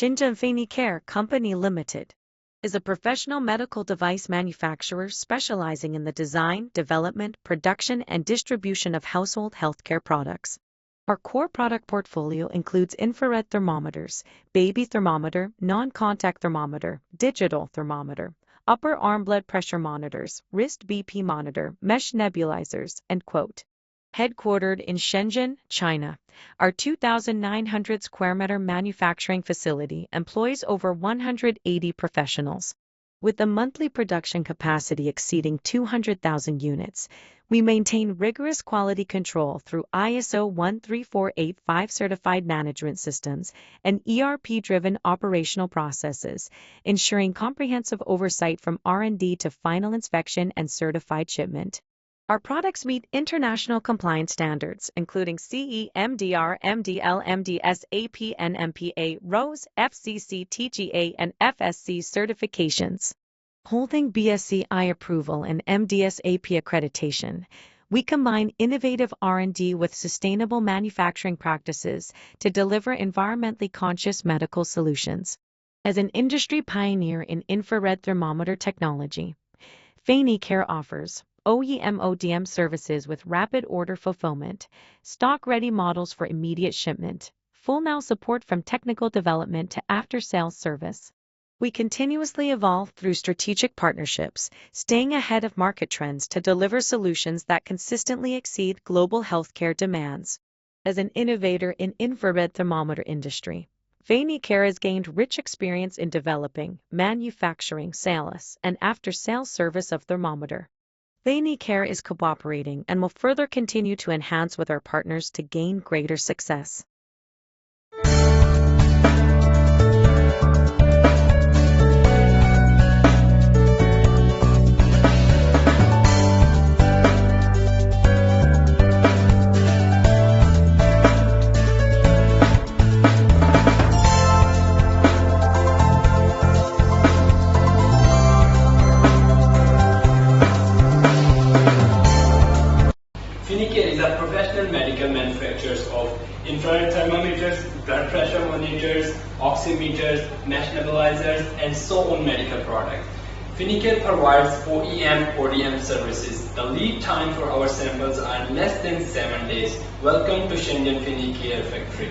Shenzhen Finicare Company Limited is a professional medical device manufacturer specializing in the design, development, production, and distribution of household healthcare products. Our core product portfolio includes infrared thermometers, baby thermometer, non-contact thermometer, digital thermometer, upper arm blood pressure monitors, wrist BP monitor, mesh nebulizers, and quote. Headquartered in Shenzhen, China, our 2,900 square meter manufacturing facility employs over 180 professionals. With a monthly production capacity exceeding 200,000 units, we maintain rigorous quality control through ISO 13485 certified management systems and ERP-driven operational processes, ensuring comprehensive oversight from R&D to final inspection and certified shipment. Our products meet international compliance standards, including CE, MDR, MDL, MDS, AP, NMPA, RoHS, FCC, TGA, and FSC certifications. Holding BSCI approval and MDS AP accreditation, we combine innovative R&D with sustainable manufacturing practices to deliver environmentally conscious medical solutions. As an industry pioneer in infrared thermometer technology, Finicare offers OEM/ODM services with rapid order fulfillment, stock-ready models for immediate shipment, full-now support from technical development to after-sales service. We continuously evolve through strategic partnerships, staying ahead of market trends to deliver solutions that consistently exceed global healthcare demands. As an innovator in infrared thermometer industry, Finicare has gained rich experience in developing, manufacturing, sales, and after-sales service of thermometer. Finicare is cooperating and will further continue to enhance with our partners to gain greater success. Finicare is a professional medical manufacturer of infrared thermometers, blood pressure monitors, oximeters, mesh nebulizers, and so on medical products. Finicare provides OEM/ODM services. The lead time for our samples are less than 7 days. Welcome to Shenzhen Finicare factory.